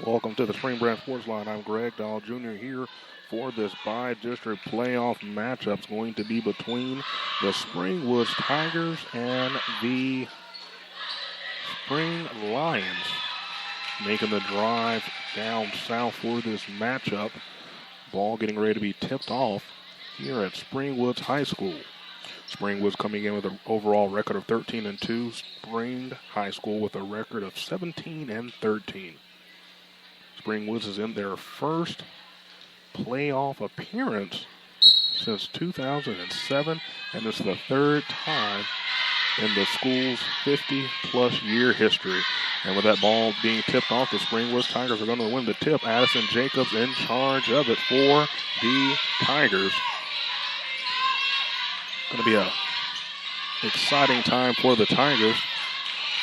Welcome to the Spring Branch Sports Line. I'm Greg Dahl Jr. here for this bi-district playoff matchup. It's going to be between the Springwoods Tigers and the Spring Lions. Making the drive down south for this matchup. Ball getting ready to be tipped off here at Springwoods High School. Springwoods coming in with an overall record of 13-2. Spring High School with a record of 17-13. Springwoods is in their first playoff appearance since 2007, and it's the third time in the school's 50-plus year history. And with that ball being tipped off, the Springwoods Tigers are going to win the tip. Addison Jacobs in charge of it for the Tigers. Going to be a exciting time for the Tigers.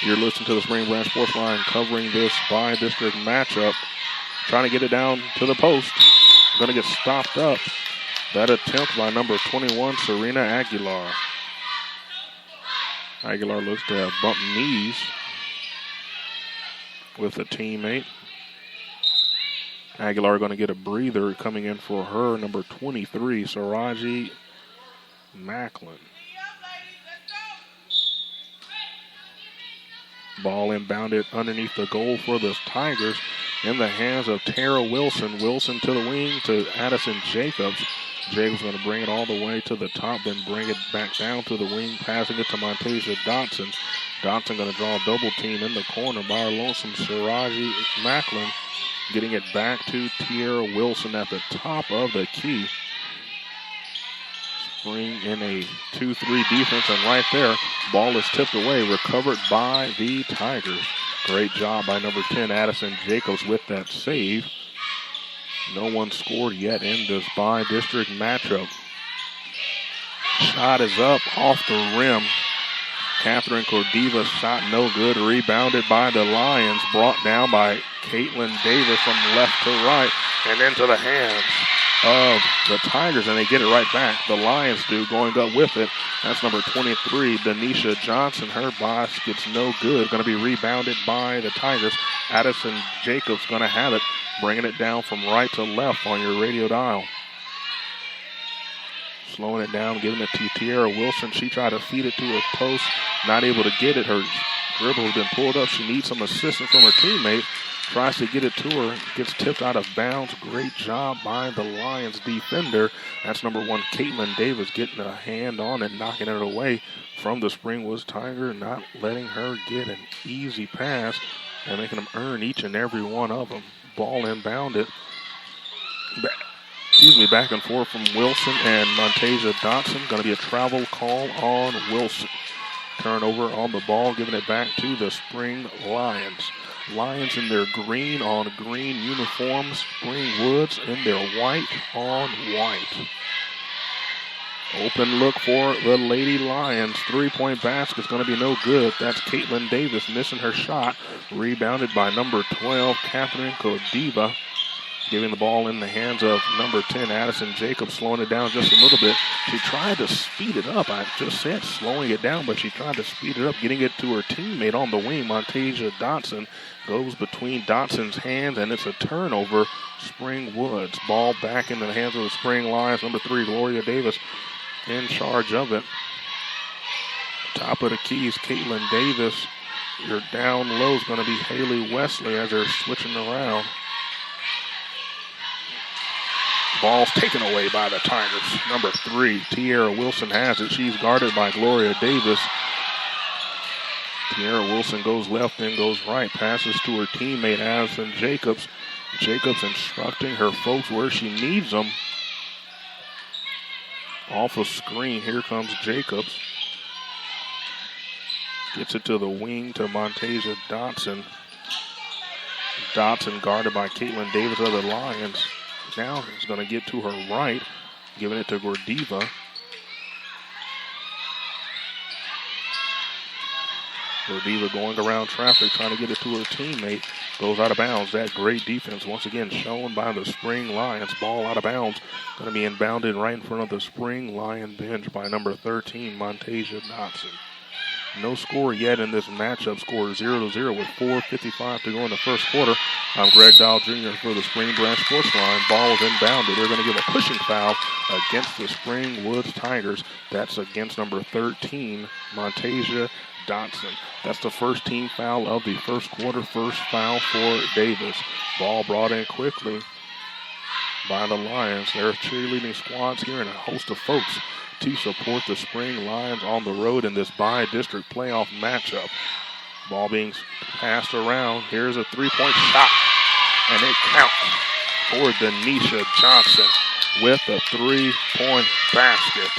You're listening to the Spring Branch Sports Line covering this bi-district matchup. Trying to get it down to the post. Going to get stopped up. That attempt by number 21, Serena Aguilar. Aguilar looks to have bumped knees with a teammate. Aguilar going to get a breather coming in for her, number 23, Saraji Macklin. Ball inbounded underneath the goal for the Tigers in the hands of Tara Wilson. Wilson to the wing to Addison Jacobs. Jacobs going to bring it all the way to the top, then bring it back down to the wing, passing it to Montasia Dotson. Dotson going to draw a double team in the corner by our lonesome Saraji Macklin. Getting it back to Tara Wilson at the top of the key. Spring in a 2-3 defense, and right there, ball is tipped away, recovered by the Tigers. Great job by number 10, Addison Jacobs, with that save. No one scored yet in this bi-district matchup. Shot is up off the rim. Catherine Cordiva's shot no good. Rebounded by the Lions. Brought down by Caitlin Davis from left to right and into the hands of the Tigers, and they get it right back. The Lions do, going up with it. That's number 23, Denisha Johnson. Her basket's no good. Going to be rebounded by the Tigers. Addison Jacobs going to have it, bringing it down from right to left on your radio dial. Slowing it down, giving it to Tierra Wilson. She tried to feed it to her post, not able to get it. Her dribble has been pulled up. She needs some assistance from her teammate. Tries to get it to her, gets tipped out of bounds. Great job by the Lions defender. That's number 1, Caitlin Davis, getting a hand on and knocking it away from the Springwoods Tiger, not letting her get an easy pass and making them earn each and every one of them. Ball inbounded. Back and forth from Wilson and Montasia Dotson. Going to be a travel call on Wilson. Turnover on the ball, giving it back to the Spring Lions. Lions in their green on green uniforms. Springwoods in their white on white. Open look for the Lady Lions. 3-point basket's going to be no good. That's Caitlin Davis missing her shot. Rebounded by number 12, Catherine Cordiva. Giving the ball in the hands of number 10, Addison Jacobs, slowing it down just a little bit. She tried to speed it up. I just said slowing it down, but she tried to speed it up, getting it to her teammate on the wing, Montasia Dotson. Goes between Dotson's hands, and it's a turnover. Springwoods. Ball back in the hands of the Spring Lions. Number 3, Gloria Davis, in charge of it. Top of the keys, Caitlin Davis. Your down low is going to be Haley Wesley as they're switching around. Ball's taken away by the Tigers. Number 3, Tierra Wilson has it. She's guarded by Gloria Davis. Tierra Wilson goes left and goes right. Passes to her teammate, Addison Jacobs. Jacobs instructing her folks where she needs them. Off a screen, here comes Jacobs. Gets it to the wing to Montasia Dotson. Dotson guarded by Caitlin Davis of the Lions. Now he's going to get to her right, giving it to Gordiva. Gordiva going around traffic, trying to get it to her teammate. Goes out of bounds. That great defense once again shown by the Spring Lions. Ball out of bounds. Going to be inbounded right in front of the Spring Lion bench by number 13, Montasia Dotson. No score yet in this matchup. Score 0-0 with 4:55 to go in the first quarter. I'm Greg Dahl Jr. for the Spring Branch Sports Line. Ball is inbounded. They're going to give a pushing foul against the Spring Woods Tigers. That's against number 13, Montasia Dotson. That's the first team foul of the first quarter. First foul for Davis. Ball brought in quickly by the Lions. Their cheerleading squads here and a host of folks to support the Spring Lions on the road in this bi-district playoff matchup. Ball being passed around. Here's a three-point shot, and it counts for Denisha Johnson with a three-point basket.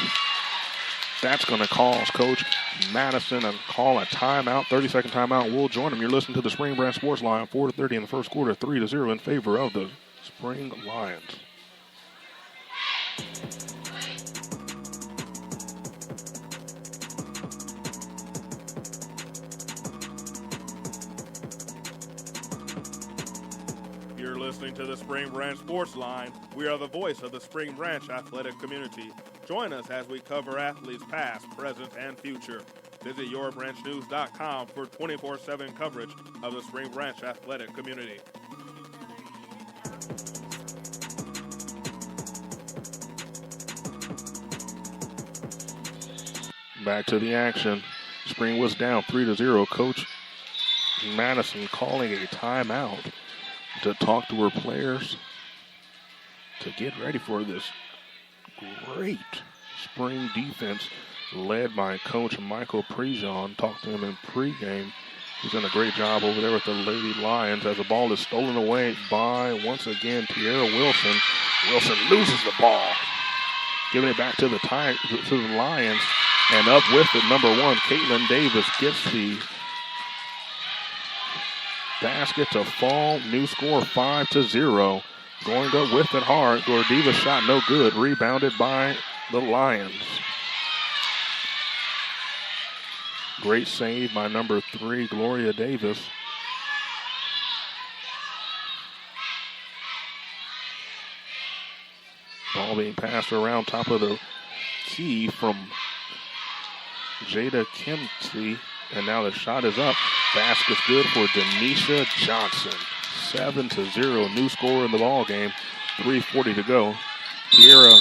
That's going to cause Coach Madison to call a timeout, 30-second timeout. We'll join him. You're listening to the Spring Branch Sports Line, 4:30 in the first quarter, 3-0 in favor of the Spring Lions. You're listening to the Spring Branch Sports Line. We are the voice of the Spring Branch athletic community. Join us as we cover athletes past, present, and future. Visit yourbranchnews.com for 24/7 coverage of the Spring Branch athletic community. Back to the action. Spring was down 3-0. Coach Madison calling a timeout to talk to her players to get ready for this great Spring defense led by Coach Michael Prejean. Talked to him in pregame. He's done a great job over there with the Lady Lions as the ball is stolen away by, once again, Tiara Wilson. Wilson loses the ball, giving it back to the Lions. And up with it, number 1, Caitlin Davis gets the basket to fall. New score 5-0. Going up with it hard. Gordiva's shot no good. Rebounded by the Lions. Great save by number 3, Gloria Davis. Ball being passed around top of the key from Jada Kimsey. And now the shot is up. Basket's good for Denisha Johnson. 7-0. New score in the ball game. 3:40 to go. Tiara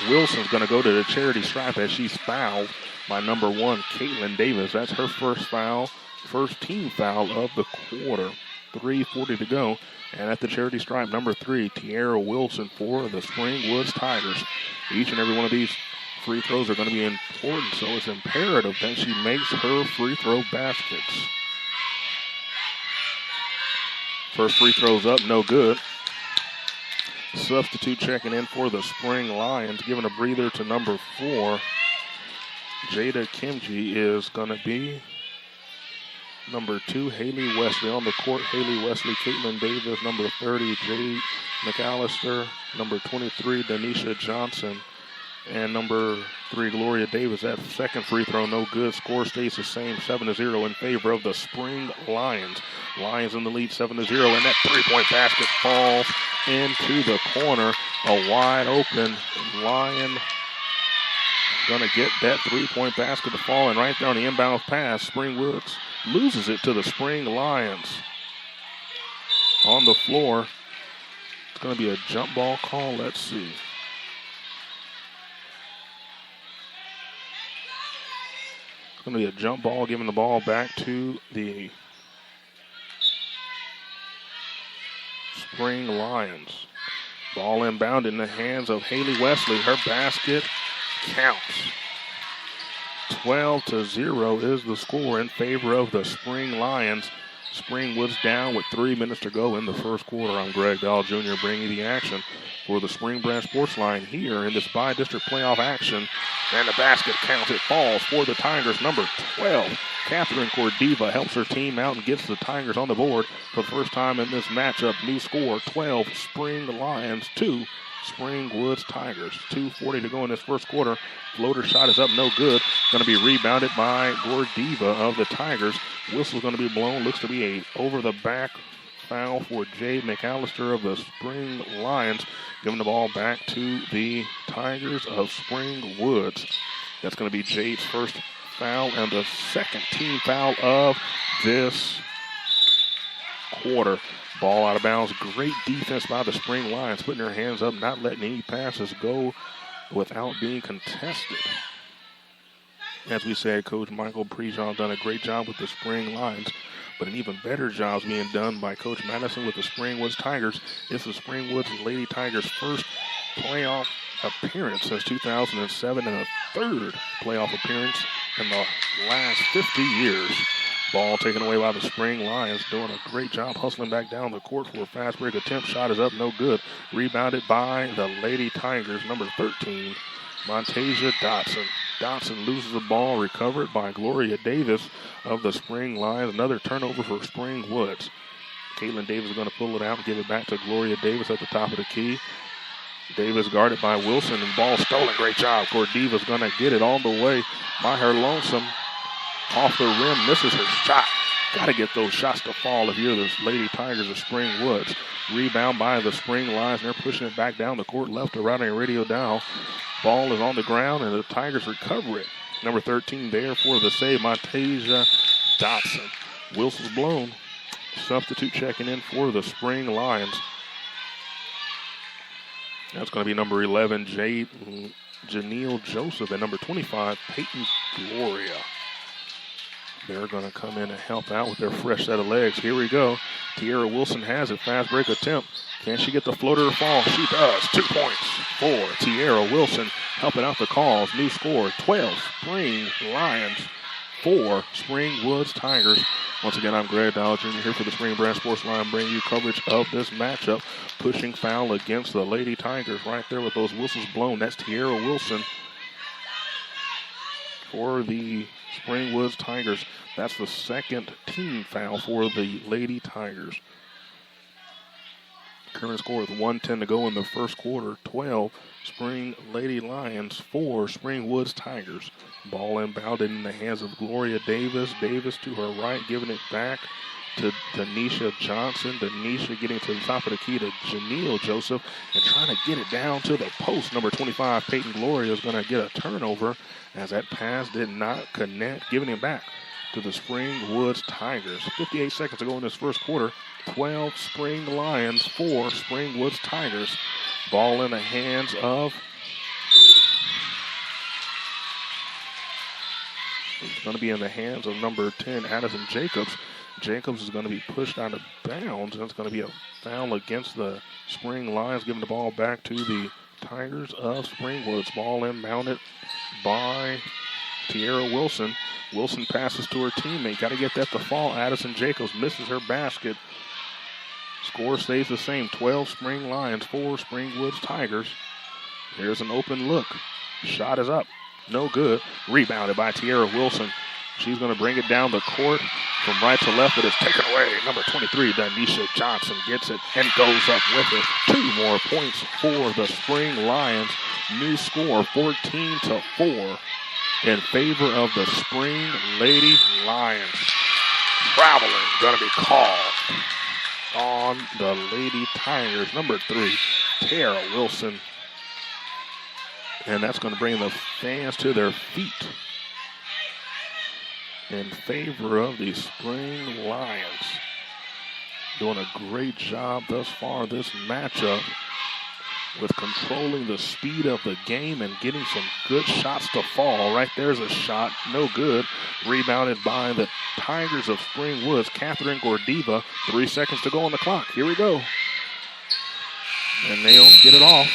Wilson's going to go to the charity stripe as she's fouled by number 1, Caitlin Davis. That's her first foul, first team foul of the quarter. 3:40 to go. And at the charity stripe, number 3, Tiara Wilson for the Spring Woods Tigers. Each and every one of these free throws are going to be important, so it's imperative that she makes her free throw baskets. First free throw's up, no good. Substitute checking in for the Spring Lions, giving a breather to number 4. Jada Kimji is going to be number 2, Haley Wesley. On the court, Haley Wesley, Caitlin Davis, number 30, Jade McAllister, number 23, Denisha Johnson, and number 3, Gloria Davis. That second free throw, no good. Score stays the same, 7-0 in favor of the Spring Lions. Lions in the lead, 7-0, and that three-point basket falls into the corner. A wide open Lion going to get that three-point basket to fall, and right there on the inbound pass, Spring Woods loses it to the Spring Lions. On the floor, it's going to be a jump ball call. Let's see. It's going to be a jump ball, giving the ball back to the Spring Lions. Ball inbound in the hands of Haley Wesley. Her basket counts. 12-0 is the score in favor of the Spring Lions. Spring Woods down with 3 minutes to go in the first quarter. I'm Greg Dahl Jr. bringing the action for the Spring Branch Sports Line here in this bi-district playoff action. And the basket counts. It falls for the Tigers. Number 12, Catherine Gordiva, helps her team out and gets the Tigers on the board for the first time in this matchup. New score, 12 Spring Lions, 2 Spring Woods Tigers. 2:40 to go in this first quarter. Floater shot is up, no good. Going to be rebounded by Gordiva of the Tigers. Whistle's going to be blown. Looks to be a over-the-back foul for Jade McAllister of the Spring Lions. Giving the ball back to the Tigers of Spring Woods. That's going to be Jade's first foul and the second team foul of this quarter. Ball out of bounds. Great defense by the Spring Lions, putting their hands up, not letting any passes go without being contested. As we said, Coach Michael Prejean done a great job with the Spring Lions, but an even better job is being done by Coach Madison with the Springwoods Tigers. It's the Springwoods Lady Tigers' first playoff appearance since 2007 and a third playoff appearance in the last 50 years. Ball taken away by the Spring Lions, doing a great job hustling back down the court for a fast break attempt. Shot is up, no good. Rebounded by the Lady Tigers, number 13, Montasia Dotson. Dotson loses the ball, recovered by Gloria Davis of the Spring Lions. Another turnover for Spring Woods. Caitlin Davis is going to pull it out and give it back to Gloria Davis at the top of the key. Davis guarded by Wilson, and ball stolen. Great job. Gordiva's going to get it all the way by her lonesome. Off the rim, misses her shot. Got to get those shots to fall if you're the Lady Tigers of Spring Woods. Rebound by the Spring Lions, and they're pushing it back down the court, left to right on a radio dial. Ball is on the ground, and the Tigers recover it. Number 13 there for the save, Montasia Dotson. Wilson's blown. Substitute checking in for the Spring Lions. That's going to be number 11, Janelle Joseph, and number 25, Peyton Gloria. They're going to come in and help out with their fresh set of legs. Here we go. Tierra Wilson has it. Fast break attempt. Can she get the floater to fall? She does. 2 points for Tierra Wilson. Helping out the calls. New score, 12 Spring Lions, 4 Spring Woods Tigers. Once again, I'm Greg Dollar Jr. here for the Spring Branch Sports Line, bringing you coverage of this matchup. Pushing foul against the Lady Tigers right there with those whistles blown. That's Tierra Wilson for the Spring Woods Tigers. That's the second team foul for the Lady Tigers. Current score with 1:10 to go in the first quarter. 12 Spring Lady Lions, 4 Spring Woods Tigers. Ball inbounded in the hands of Gloria Davis. Davis to her right, giving it back to Denisha Johnson. Denisha getting to the top of the key to Janelle Joseph and trying to get it down to the post. Number 25, Peyton Gloria, is going to get a turnover as that pass did not connect, giving it back to the Spring Woods Tigers. 58 seconds to go in this first quarter. 12 Spring Lions, 4 Spring Woods Tigers. Ball in the hands of, it's going to be in the hands of number 10, Addison Jacobs. Jacobs is going to be pushed out of bounds, and it's going to be a foul against the Spring Lions, giving the ball back to the Tigers of Springwoods. Ball inbounded by Tierra Wilson. Wilson passes to her teammate. Got to get that to fall. Addison Jacobs misses her basket. Score stays the same. 12 Spring Lions, 4 Springwoods Tigers. Here's an open look. Shot is up. No good. Rebounded by Tierra Wilson. She's going to bring it down the court from right to left, but it's taken away. Number 23, Denisha Johnson, gets it and goes up with it. 2 more points for the Spring Lions. New score, 14-4 in favor of the Spring Lady Lions. Traveling going to be called on the Lady Tigers. Number 3, Tara Wilson. And that's going to bring the fans to their feet in favor of the Spring Lions. Doing a great job thus far this matchup with controlling the speed of the game and getting some good shots to fall. Right there's a shot, no good. Rebounded by the Tigers of Spring Woods, Catherine Gordiva. 3 seconds to go on the clock. Here we go. And they'll get it off.